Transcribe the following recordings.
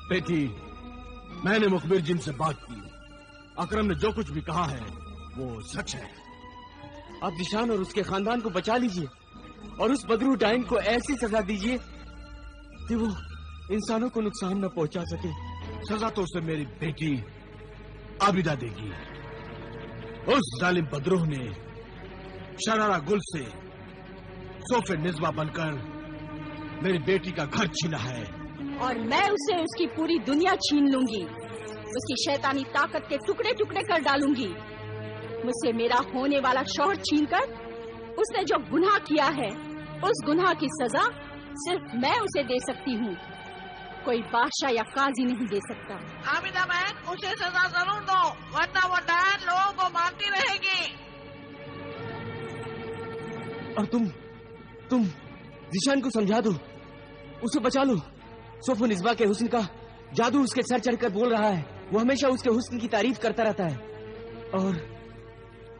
बेटी, मैंने मुखबिर जिन से बात की। अकरम ने जो कुछ भी कहा है वो सच है। आप जिशान और उसके खानदान को बचा लीजिए और उस बदरू डाइन को ऐसी सजा दीजिए कि वो इंसानों को नुकसान न पहुंचा सके। सजा तो उसे मेरी बेटी आबिदा देगी। उस जालिम बदरूह ने शरारा गुल से सोफे निज़्वा बनकर मेरी बेटी का घर छीना है और मैं उसे उसकी पूरी दुनिया छीन लूंगी। उसकी शैतानी ताकत के टुकड़े टुकड़े कर डालूंगी। मुझसे मेरा होने वाला शौहर छीनकर उसने जो गुनाह किया है, उस गुनाह की सजा सिर्फ मैं उसे दे सकती हूँ। कोई बादशाह या काजी नहीं दे सकता। आबिदा बहन, उसे सजा जरूर दो, वरना वो डायन लोगों को मारती रहेगी। और तुम जिशान को समझा दो, उसे बचा लो। सोफो निज़्वा के हुस्न का जादू उसके सर चढ़कर बोल रहा है। वो हमेशा उसके हुस्न की तारीफ करता रहता है और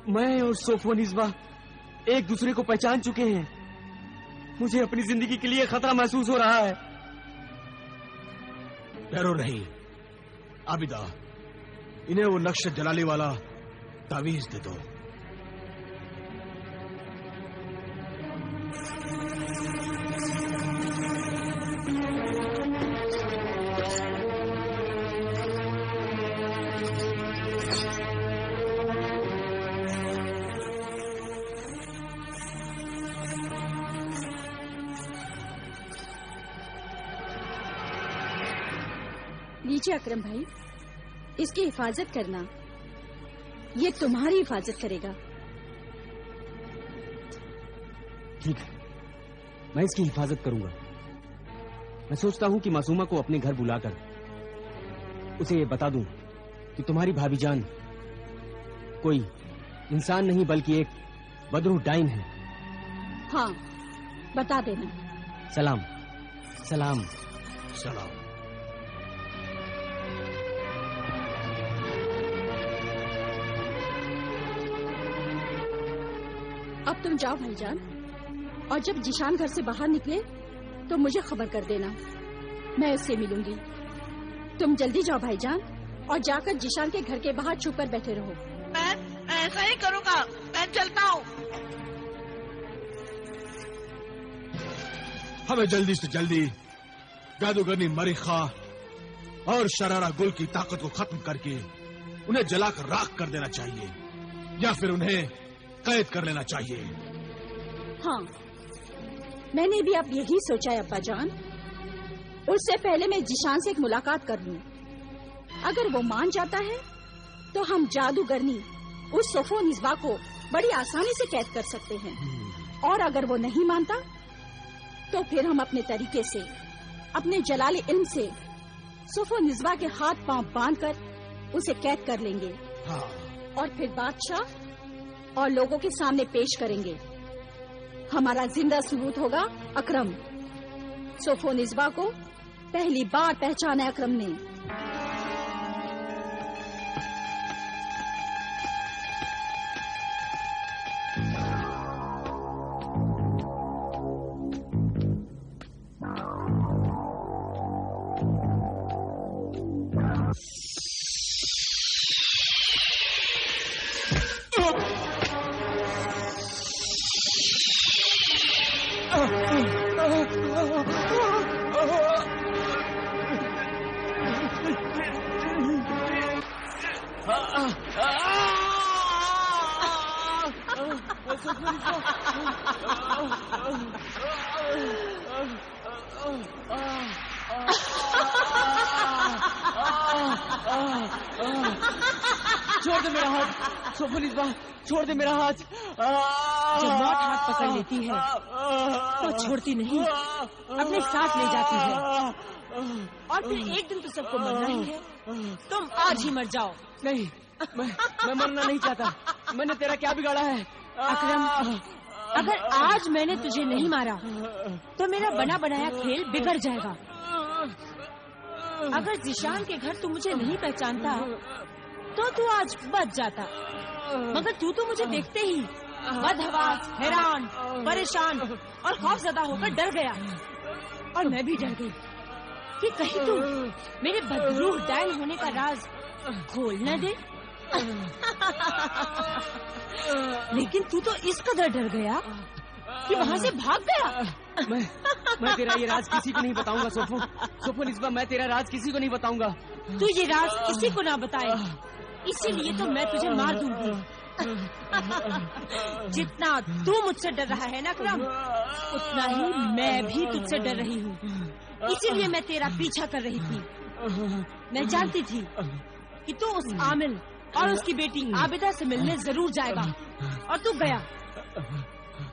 मैं और सोफो निज़्वा एक दूसरे को पहचान चुके हैं। मुझे अपनी जिंदगी के लिए खतरा महसूस हो रहा है। डरो नहीं आबिदा, इन्हें वो नक्श जलाली वाला तावीज दे दो। लीजिए अकरम भाई, इसकी हिफाजत करना। ये तुम्हारी हिफाजत करेगा। ठीक है, मैं इसकी हिफाजत करूंगा। मैं सोचता हूं कि मासूमा को अपने घर बुलाकर उसे ये बता दूं कि तुम्हारी भाभी जान कोई इंसान नहीं बल्कि एक बदरू डाइन है। हाँ, बता देना। सलाम सलाम सलाम। अब तुम जाओ भाईजान, और जब जिशान घर से बाहर निकले तो मुझे खबर कर देना। मैं उससे मिलूंगी। तुम जल्दी जाओ भाईजान और जाकर जिशान के घर के बाहर छुप कर बैठे रहो। मैं ऐसा ही करूँगा। मैं चलता हूँ। हमें जल्दी से जल्दी जादूगरनी मरिखा और शरारा गुल की ताकत को खत्म करके उन्हें जलाकर राख कर देना चाहिए, या फिर उन्हें कैद कर लेना चाहिए। हाँ, मैंने भी अब यही सोचा है अब्बा जान। उससे पहले मैं जिशान से एक मुलाकात कर लूं। अगर वो मान जाता है तो हम जादूगरनी उस सोफो निज़्वा को बड़ी आसानी से कैद कर सकते हैं, और अगर वो नहीं मानता तो फिर हम अपने तरीके से, अपने जलाली इल्म से सोफो निज़्वा के हाथ पांव बांधकर उसे कैद कर लेंगे। हाँ। और फिर बादशाह और लोगों के सामने पेश करेंगे। हमारा जिंदा सबूत होगा अकरम। सोफो निज़्वा को पहली बार पहचाना है अकरम ने। छोड़ दे मेरा हाथ सोफो निज़्वा, छोड़ दे मेरा हाथ। जब मौत हाथ पकड़ लेती है तो छोड़ती नहीं, अपने साथ ले जाती है। और फिर एक दिन तो सबको मरना ही है। तुम आज ही मर जाओ। नहीं, मैं मरना नहीं चाहता। मैंने तेरा क्या बिगाड़ा है? अकरम, अगर आज मैंने तुझे नहीं मारा तो मेरा बना बनाया खेल बिगड़ जाएगा। अगर जिशान के घर तू मुझे नहीं पहचानता तो तू आज बच जाता, मगर तू तो मुझे देखते ही बदहवास, हैरान, परेशान और खौफज़दा होकर डर गया, और मैं भी डर गई। कि कहीं तू मेरे बदरूह डायन होने का राज खोल न दे। लेकिन तू तो इस कदर डर गया कि वहाँ से भाग गया। मैं तेरा ये राज किसी को नहीं बताऊंगा सोफो निस्बा, मैं तेरा राज किसी को नहीं बताऊंगा। तू ये राज किसी को ना बताए, इसीलिए तो मैं तुझे मार दूंगी। जितना तू मुझसे डर रहा है ना अकरम, उतना ही मैं भी तुझसे डर रही हूँ। इसीलिए मैं तेरा पीछा कर रही थी। मैं जानती थी कि तू उस आमिल और उसकी बेटी आबिदा से मिलने जरूर जाएगा, और तू गया।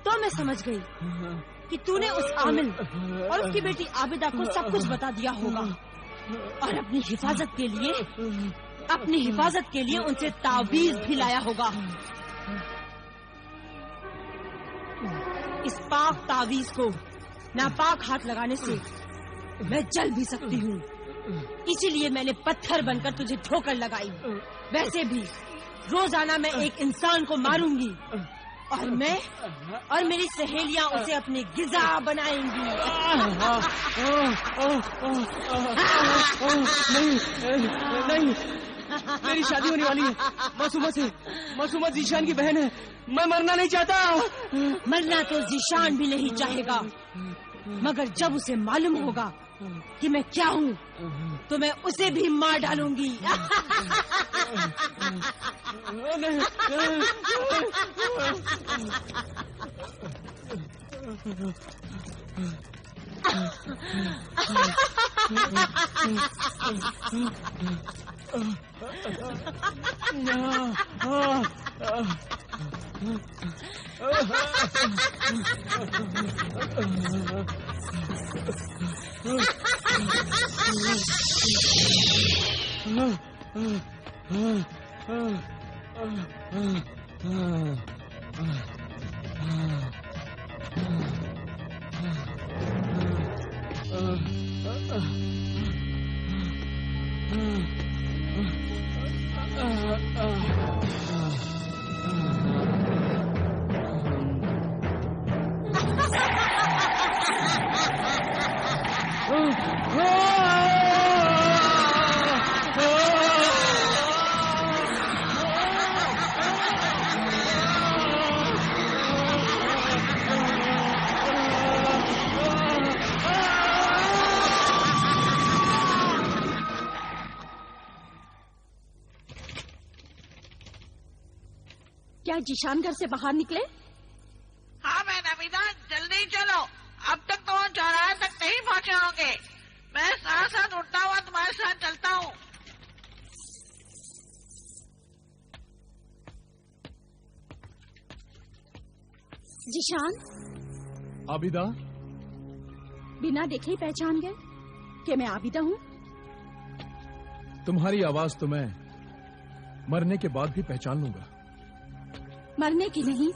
तो मैं समझ गई कि तूने उस आमिल और उसकी बेटी आबिदा को सब कुछ बता दिया होगा, और अपनी हिफाजत के लिए उनसे तावीज भी लाया होगा। इस पाक तावीज को नापाक हाथ लगाने से मैं जल भी सकती हूँ, इसीलिए मैंने पत्थर बनकर तुझे ठोकर लगाई। वैसे भी रोजाना मैं एक इंसान को मारूंगी, और मैं और मेरी सहेलियां उसे अपनी गिजा बनाएंगी। नहीं, मेरी शादी होने वाली है मासूमा जीशान की बहन है। मैं मरना नहीं चाहता। मरना तो जीशान भी नहीं चाहेगा, मगर जब उसे मालूम होगा कि मैं क्या हूँ, तो मैं उसे भी मार डालूंगी। क्या जीशान घर से बाहर निकले? हाँ मैं नबीदा, जल्दी चलो, अब तक तो वो चौराहे तक नहीं पहुँचे होंगे। मैं साथ साथ उठता हुआ तुम्हारे साथ चलता हूँ। जीशान, आबिदा, बिना देखे ही पहचान गए कि मैं आबिदा हूँ? तुम्हारी आवाज तो मैं मरने के बाद भी पहचान लूंगा। मरने की नहीं,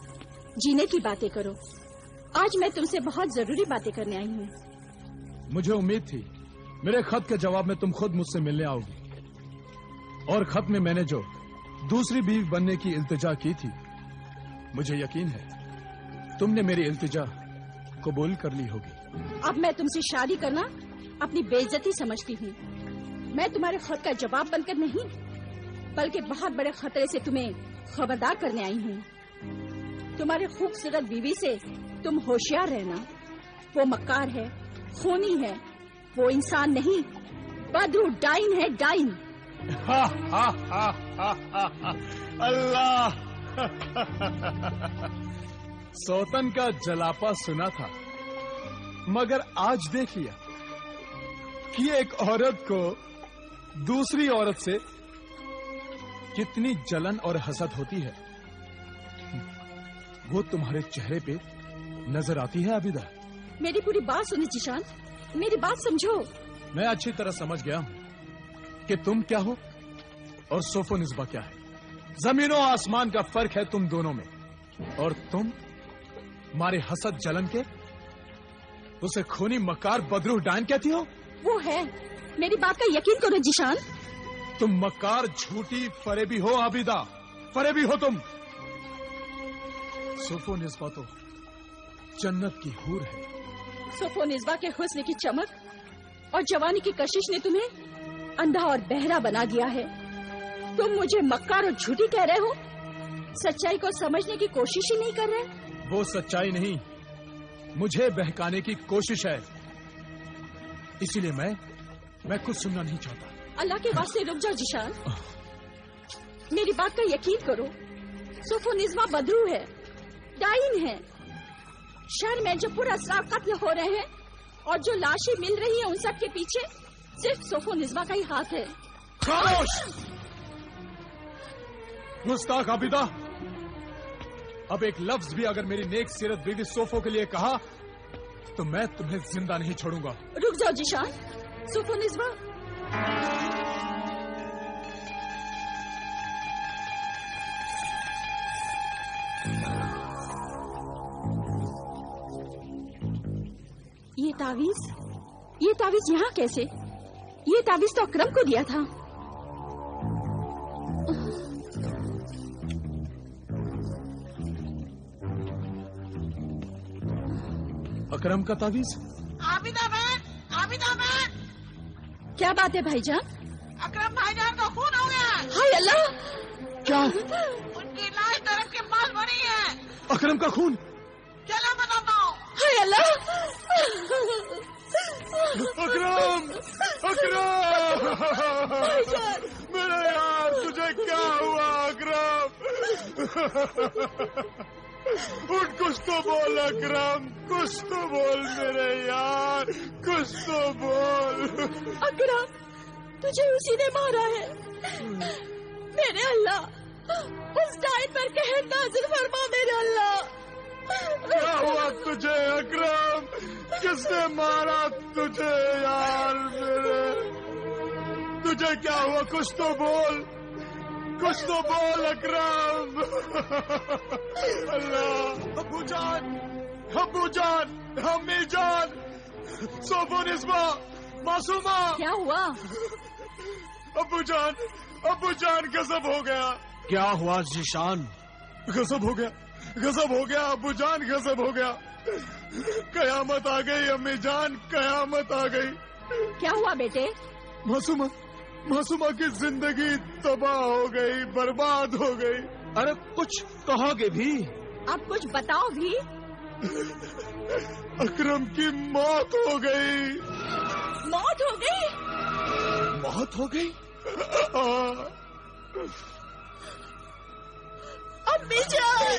जीने की बातें करो। आज मैं तुमसे बहुत जरूरी बातें करने आई हूँ। मुझे उम्मीद थी मेरे खत के जवाब में तुम खुद मुझसे मिलने आओगी, और खत में मैंने जो दूसरी बीवी बनने की इल्तिजा की थी, मुझे यकीन है तुमने मेरी इल्तिजा कबूल कर ली होगी। अब मैं तुमसे शादी करना अपनी बेइज्जती समझती हूँ। मैं तुम्हारे खत का जवाब बनकर नहीं, बल्कि बहुत बड़े खतरे से तुम्हें खबरदार करने आई हूँ। तुम्हारी खूबसूरत बीवी से तुम होशियार रहना। वो मक्कार है, खूनी है, वो इंसान नहीं, बदरू डाइन है, डाइन। अल्लाह, सौतन का जलापा सुना था, मगर आज देख लिया कि एक औरत को दूसरी औरत से कितनी जलन और हसद होती है। वो तुम्हारे चेहरे पे नजर आती है आबिदा। मेरी पूरी बात सुनो जीशान, मेरी बात समझो। मैं अच्छी तरह समझ गया हूं कि तुम क्या हो और सोफो निस्बा क्या है। जमीनों आसमान का फर्क है तुम दोनों में, और तुम मारे हसद जलन के उसे खूनी मकार बदरूह डायन कहती हो। वो है, मेरी बात का यकीन करो जीशान। तुम मकार, झूठी, फरेबी हो आबिदा, फरेबी हो तुम। सोफो निस्बा तो जन्नत की हूर है। सोफो निस्बा के हुस्न की चमक और जवानी की कशिश ने तुम्हें अंधा और बहरा बना दिया है। तुम मुझे मक्कार और झूठी कह रहे हो, सच्चाई को समझने की कोशिश ही नहीं कर रहे। वो सच्चाई नहीं, मुझे बहकाने की कोशिश है, इसीलिए मैं कुछ सुनना नहीं चाहता। अल्लाह के वास्ते रुक जाओ जिशान, मेरी बात का यकीन करो। सोफो निज़्मा बदरू है, डाइन है। शहर में जो पुरअसरार कत्ल हो रहे हैं और जो लाशें मिल रही हैं, उन सब के पीछे सिर्फ सोफो निज़्मा का ही हाथ है। खामोश! गुस्ताख आबिदा, अब एक लफ्ज भी अगर मेरी नेक सीरत बीवी सोफो के लिए कहा तो मैं तुम्हें जिंदा नहीं छोड़ूंगा। रुक जाओ जिशान, सोफो निज़्मा। ये तावीज यहाँ कैसे? ये तावीज तो अकरम को दिया था। अकरम का तावीज? आबिदा बहन, आबिदा बहन, क्या बात है भाईजान? अकरम भाईजान का खून हो गया। हाय अल्लाह! क्या? उनकी लाश तरफ के पास पड़ी है। अकरम का खून? चलो बताता हूँ। हाय अल्लाह! अकरम! अकरम! मेरे यार, तुझे क्या हुआ अकरम? उठ, कुछ तो बोल अकरम, कुछ तो बोल मेरे यार, कुछ तो बोल। अकरम, तुझे उसी ने मारा है। मेरे अल्लाह, उस डाइन पर कहर नाज़िल फरमा मेरे अल्लाह। क्या हुआ तुझे अकरम? किसने मारा तुझे यार मेरे? तुझे क्या हुआ? कुछ तो बोल, कुछ तो बोल अकरम। अल्लाह! अब्बू जान, अम्मी जान, सोफो निज़्मा, मासूमा। क्या हुआ? अब्बू जान, गजब हो गया। क्या हुआ जिशान? गजब हो गया, गजब हो गया अब्बू जान, गजब हो गया। कयामत आ गई अम्मी जान, कयामत आ गई। क्या हुआ बेटे? मासूमा की जिंदगी तबाह हो गई, बर्बाद हो गई। अरे कुछ कहोगे भी? अब कुछ बताओ भी। अकरम की मौत हो गई। मौत हो गई? मौत हो गई? अम्मी जान!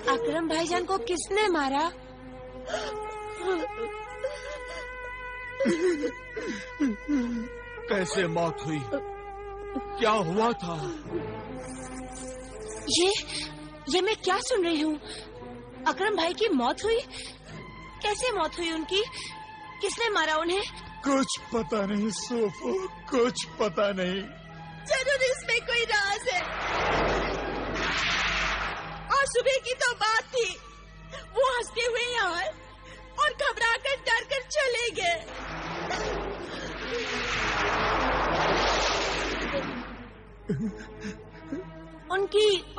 अकरम भाईजान को किसने मारा? कैसे मौत हुई? क्या हुआ था? ये मैं क्या सुन रही हूँ? अकरम भाई की मौत हुई? कैसे मौत हुई उनकी? किसने मारा उन्हें? कुछ पता नहीं सोफो, कुछ पता नहीं। जरूर इसमें कोई राज है। आज सुबह की तो बात थी, वो हंसते हुए यहाँ आए और घबरा कर डर कर चले गए।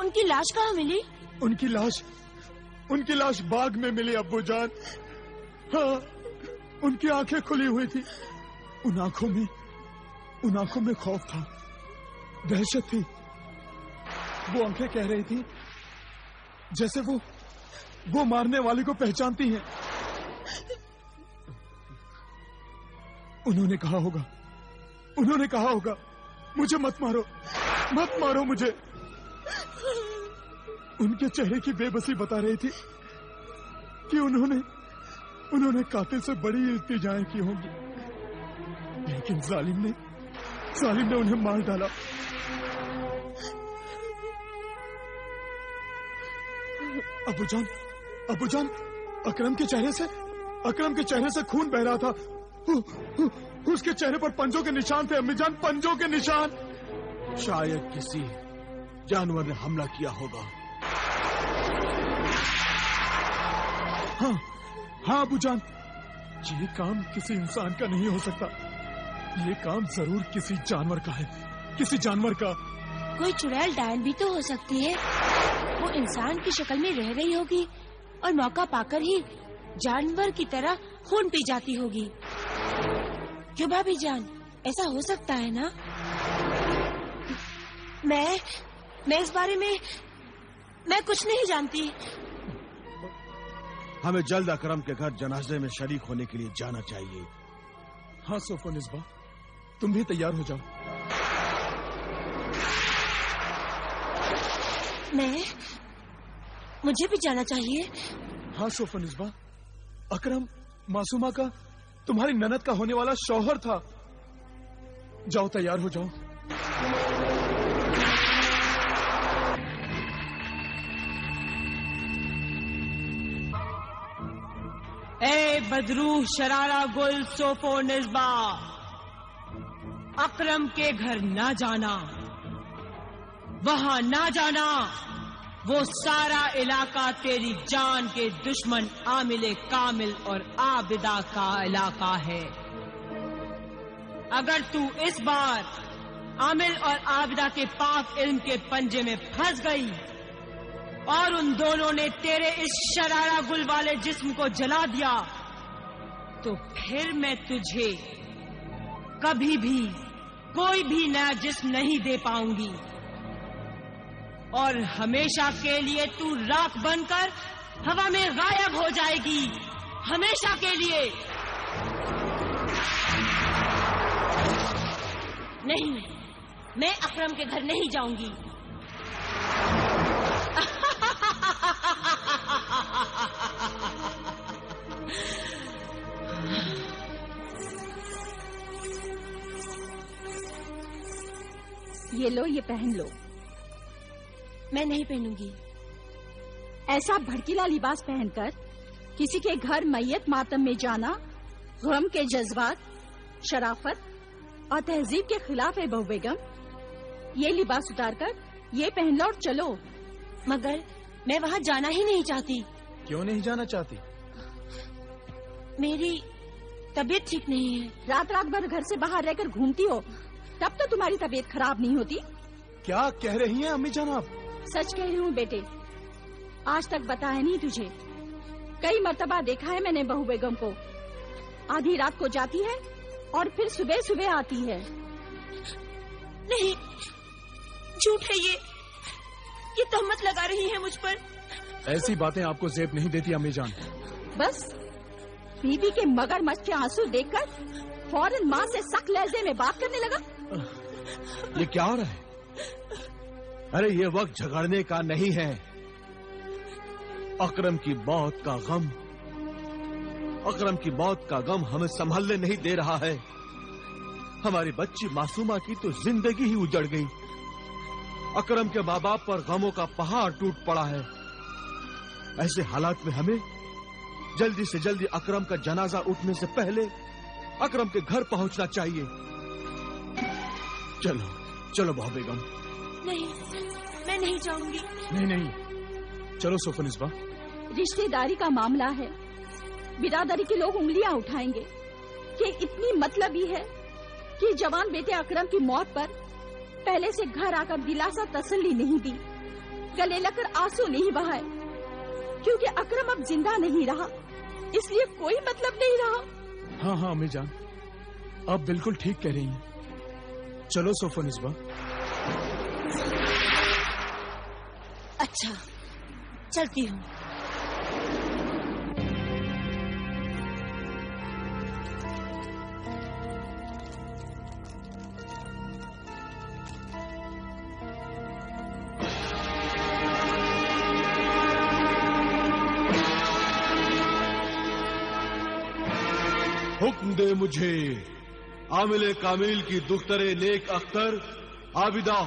उनकी लाश कहाँ मिली? उनकी लाश बाग में मिली अब्बू जान। हाँ, उनकी आंखें खुली हुई थी। उन आंखों में खौफ था, दहशत थी। वो आंखें कह रही थी जैसे वो मारने वाले को पहचानती हैं। उन्होंने कहा होगा मुझे मत मारो मुझे। उनके चेहरे की बेबसी बता रही थी कि उन्होंने कातिल से बड़ी इल्तिजाएं की होंगी, लेकिन जालिम ने उन्हें मार डाला। अब्बू जान, अकरम के चेहरे से खून बह रहा था। उसके चेहरे पर पंजों के निशान थे अम्मी जान, पंजों के निशान। शायद किसी जानवर ने हमला किया होगा। हाँ अब्बू जान, ये काम किसी इंसान का नहीं हो सकता। ये काम जरूर किसी जानवर का है, किसी जानवर का। कोई चुड़ैल डायन भी तो हो सकती है। वो इंसान की शक्ल में रह रही होगी और मौका पाकर ही जानवर की तरह खून पी जाती होगी। क्यों भाभी जान, ऐसा हो सकता है ना? मैं इस बारे में मैं कुछ नहीं जानती। हमें जल्द अकरम के घर जनाजे में शरीक होने के लिए जाना चाहिए। हाँ सोफो निस्बा, तुम भी तैयार हो जाओ। मुझे भी जाना चाहिए। हाँ सोफो निस्बा, अकरम मासूमा का तुम्हारी ननद का होने वाला शौहर था। जाओ, तैयार हो जाओ। ए बदरू शरारा गुल सोफो निस्बा, अकरम के घर ना जाना, वहां ना जाना। वो सारा इलाका तेरी जान के दुश्मन आमिले कामिल और आबिदा का इलाका है। अगर तू इस बार आमिल और आबिदा के पाक इल्म के पंजे में फंस गई और उन दोनों ने तेरे इस शरारा गुल वाले जिस्म को जला दिया, तो फिर मैं तुझे कभी भी कोई भी नया जिस्म नहीं दे पाऊंगी और हमेशा के लिए तू राख बनकर हवा में गायब हो जाएगी, हमेशा के लिए। नहीं, मैं अकरम के घर नहीं जाऊंगी। ये लो, ये पहन लो। मैं नहीं पहनूंगी। ऐसा भड़कीला लिबास पहनकर किसी के घर मैयत मातम में जाना गम के जज्बात, शराफत और तहजीब के खिलाफ है बहू बेगम। ये लिबास उतारकर ये पहन लो और चलो। मगर मैं वहाँ जाना ही नहीं चाहती। क्यों नहीं जाना चाहती? मेरी तबीयत ठीक नहीं है। रात रात भर घर से बाहर रहकर घूमती हो, तब तो तुम्हारी तबीयत खराब नहीं होती। क्या कह रही हैं अम्मी जान आप? सच कह रही हूँ बेटे, आज तक बताया नहीं तुझे। कई मर्तबा देखा है मैंने बहू बेगम को, आधी रात को जाती है और फिर सुबह सुबह आती है। नहीं, झूठ है ये तहमत लगा रही है मुझ पर। ऐसी बातें आपको जेब नहीं देती अम्मी जान। बस बीबी के मगरमच्छ के आंसू देखकर फौरन माँ से सख्त लहजे में बात करने लगा। ये क्या हो रहा है? अरे ये वक्त झगड़ने का नहीं है। अकरम की मौत का गम हमें संभालने नहीं दे रहा है। हमारी बच्ची मासूमा की तो जिंदगी ही उजड़ गई। अकरम के माँ बाप पर गमों का पहाड़ टूट पड़ा है। ऐसे हालात में हमें जल्दी से जल्दी अकरम का जनाजा उठने से पहले अकरम के घर पहुंचना चाहिए। चलो चलो बहू बेगम। नहीं, मैं नहीं जाऊंगी। नहीं, चलो सोफो निस्बा। रिश्तेदारी का मामला है, बिरादरी के लोग उंगलियां उठाएंगे कि इतनी मतलबी है कि जवान बेटे अकरम की मौत पर पहले से घर आकर दिलासा तसल्ली नहीं दी, गले लगकर आंसू नहीं बहाए, क्योंकि अकरम अब जिंदा नहीं रहा, इसलिए कोई मतलब नहीं रहा। हाँ हाँ अम्मी जान, आप बिल्कुल ठीक कह रही हैं। चलो सोफो निस्बा। अच्छा, चलती हूँ। हुक्म दे मुझे, आमिले कामिल की दुख्तरे नेक अख्तर आबिदा,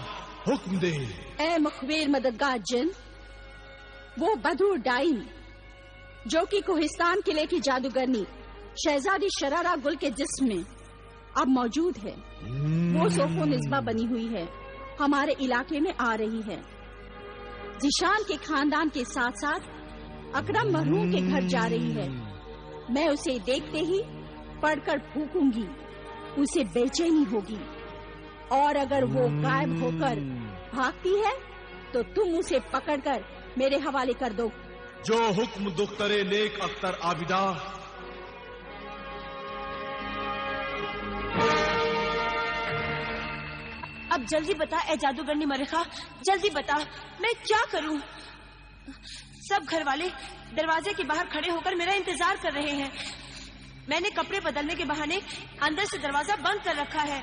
हुक्म दे। ए मुखबिर मददगार जिन, वो बदूर डाइन जो कि कोहिस्तान किले की जादूगरनी शहजादी शरारा गुल के जिस्म में अब मौजूद है, वो सोफो निस्बा बनी हुई है, हमारे इलाके में आ रही है। जिशान के खानदान के साथ साथ अकरम मरहूम के घर जा रही है। मैं उसे देखते ही पढ़कर फूकूंगी, उसे बेचैनी होगी, और अगर वो गायब होकर भागती है तो तुम उसे पकड़कर मेरे हवाले कर दो। जो हुक्म दुख्तरे नेक अख्तर आबिदा, अब जल्दी बता ए जादूगरनी मरेखा, जल्दी बता, मैं क्या करूं? सब घर वाले दरवाजे के बाहर खड़े होकर मेरा इंतजार कर रहे हैं। मैंने कपड़े बदलने के बहाने अंदर से दरवाजा बंद कर रखा है।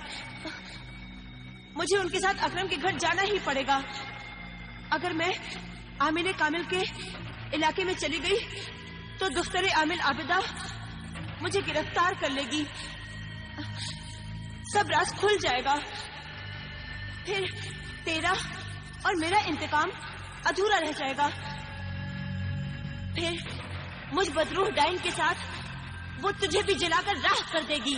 मुझे उनके साथ अकरम के घर जाना ही पड़ेगा। अगर मैं आमिर कामिल के इलाके में चली गई तो दफ्तर आमिर आबिदा मुझे गिरफ्तार कर लेगी। सब राज खुल जाएगा। फिर तेरा और मेरा इंतकाम अधूरा रह जाएगा। फिर मुझ बदरूह डाइन के साथ वो तुझे भी जलाकर राख कर देगी।